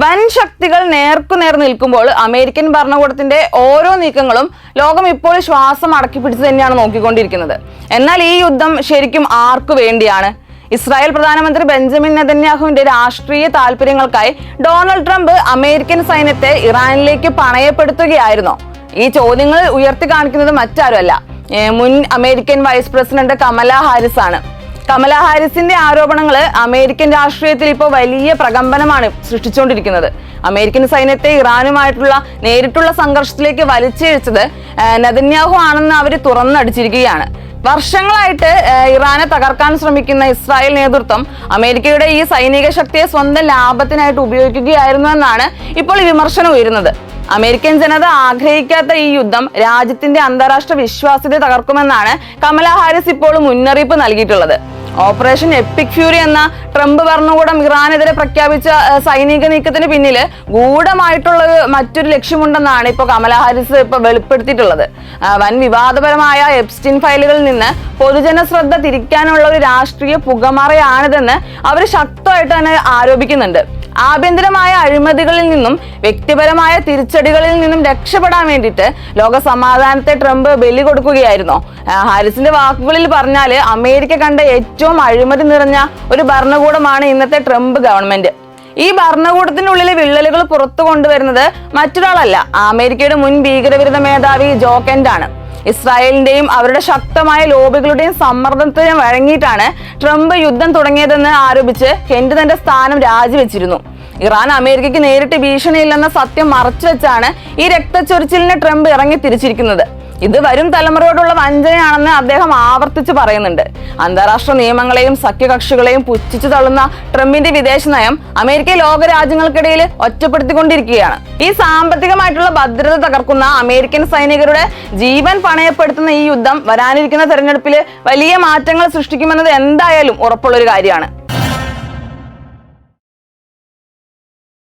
വൻ ശക്തികൾ നേർക്കുനേർ നിൽക്കുമ്പോൾ അമേരിക്കൻ ഭരണകൂടത്തിന്റെ ഓരോ നീക്കങ്ങളും ലോകം ഇപ്പോൾ ശ്വാസം അടക്കി പിടിച്ച് തന്നെയാണ് നോക്കിക്കൊണ്ടിരിക്കുന്നത്. എന്നാൽ ഈ യുദ്ധം ശരിക്കും ആർക്കു വേണ്ടിയാണ്? ഇസ്രായേൽ പ്രധാനമന്ത്രി ബെഞ്ചമിൻ നെതന്യാഹുവിന്റെ രാഷ്ട്രീയ താല്പര്യങ്ങൾക്കായി ഡൊണാൾഡ് ട്രംപ് അമേരിക്കൻ സൈന്യത്തെ ഇറാനിലേക്ക് പണയപ്പെടുത്തുകയായിരുന്നോ? ഈ ചോദ്യങ്ങൾ ഉയർത്തി കാണിക്കുന്നത് മറ്റാരുമല്ല, മുൻ American vice president Kamala Harris ആണ്. കമല ഹാരിസിന്റെ ആരോപണങ്ങൾ അമേരിക്കൻ രാഷ്ട്രീയത്തിൽ ഇപ്പോൾ വലിയ പ്രകമ്പനമാണ് സൃഷ്ടിച്ചുകൊണ്ടിരിക്കുന്നത്. അമേരിക്കൻ സൈന്യത്തെ ഇറാനുമായിട്ടുള്ള നേരിട്ടുള്ള സംഘർഷത്തിലേക്ക് വലിച്ചിഴച്ചത് നെതന്യാഹു ആണെന്ന് അവർ തുറന്നടിച്ചിരിക്കുകയാണ്. വർഷങ്ങളായിട്ട് ഇറാനെ തകർക്കാൻ ശ്രമിക്കുന്ന ഇസ്രായേൽ നേതൃത്വം അമേരിക്കയുടെ ഈ സൈനിക ശക്തിയെ സ്വന്തം ലാഭത്തിനായിട്ട് ഉപയോഗിക്കുകയായിരുന്നു എന്നാണ് ഇപ്പോൾ വിമർശനം ഉയരുന്നത്. അമേരിക്കൻ ജനത ആഗ്രഹിക്കാത്ത ഈ യുദ്ധം രാജ്യത്തിന്റെ അന്താരാഷ്ട്ര വിശ്വാസ്യത തകർക്കുമെന്നാണ് കമല ഹാരിസ് ഇപ്പോൾ മുന്നറിയിപ്പ് നൽകിയിട്ടുള്ളത്. ഓപ്പറേഷൻ എപ്പിക് ഫ്യൂരി എന്ന ട്രംപ് ഭരണകൂടം ഇറാനെതിരെ പ്രഖ്യാപിച്ച സൈനിക നീക്കത്തിന് പിന്നിൽ ഗൂഢമായിട്ടുള്ള മറ്റൊരു ലക്ഷ്യമുണ്ടെന്നാണ് ഇപ്പോൾ കമല ഹാരിസ് ഇപ്പോൾ വെളിപ്പെടുത്തിയിട്ടുള്ളത്. വൻ വിവാദപരമായ എപ്സ്റ്റീൻ ഫയലുകളിൽ നിന്ന് പൊതുജന ശ്രദ്ധ തിരിക്കാനുള്ള ഒരു രാഷ്ട്രീയ പുകമറയാണിതെന്ന് അവർ ശക്തമായിട്ട് തന്നെ ആരോപിക്കുന്നുണ്ട്. ആഭ്യന്തരമായ അഴിമതികളിൽ നിന്നും വ്യക്തിപരമായ തിരിച്ചടികളിൽ നിന്നും രക്ഷപ്പെടാൻ വേണ്ടിയിട്ട് ലോക സമാധാനത്തെ ട്രംപ് ബലി കൊടുക്കുകയായിരുന്നോ? ഹാരിസിന്റെ വാക്കുകളിൽ പറഞ്ഞാല് അമേരിക്ക കണ്ട ഏറ്റവും അഴിമതി നിറഞ്ഞ ഒരു ഭരണകൂടമാണ് ഇന്നത്തെ ട്രംപ് ഗവൺമെന്റ്. ഈ ഭരണകൂടത്തിനുള്ളിലെ വിള്ളലുകൾ പുറത്തു കൊണ്ടുവരുന്നത് മറ്റൊരാളല്ല, അമേരിക്കയുടെ മുൻ ഭീകരവിരുദ്ധ മേധാവി ജോ കെന്റ് ആണ്. ഇസ്രായേലിന്റെയും അവരുടെ ശക്തമായ ലോബികളുടെയും സമ്മർദ്ദത്തിന് വഴങ്ങിയിട്ടാണ് ട്രംപ് യുദ്ധം തുടങ്ങിയതെന്ന് ആരോപിച്ച് കെന്റ് തന്റെ സ്ഥാനം രാജിവെച്ചിരുന്നു. ഇറാൻ അമേരിക്കയ്ക്ക് നേരിട്ട് ഭീഷണിയില്ലെന്ന സത്യം മറച്ചുവെച്ചാണ് ഈ രക്തച്ചൊരിച്ചിലിന് ട്രംപ് ഇറങ്ങി തിരിച്ചിരിക്കുന്നത്. ഇത് വരും തലമുറയോടുള്ള വഞ്ചനയാണെന്ന് അദ്ദേഹം ആവർത്തിച്ച് പറയുന്നുണ്ട്. അന്താരാഷ്ട്ര നിയമങ്ങളെയും സഖ്യകക്ഷികളെയും പുച്ഛിച്ചു തള്ളുന്ന ട്രംപിന്റെ വിദേശ നയം അമേരിക്ക ലോക രാജ്യങ്ങൾക്കിടയിൽ ഒറ്റപ്പെടുത്തിക്കൊണ്ടിരിക്കുകയാണ്. ഈ സാമ്പത്തികമായിട്ടുള്ള ഭദ്രത തകർക്കുന്ന അമേരിക്കൻ സൈനികരുടെ ജീവൻ പണയപ്പെടുത്തുന്ന ഈ യുദ്ധം വരാനിരിക്കുന്ന തെരഞ്ഞെടുപ്പിൽ വലിയ മാറ്റങ്ങൾ സൃഷ്ടിക്കുമെന്നത് എന്തായാലും ഉറപ്പുള്ളൊരു കാര്യമാണ്.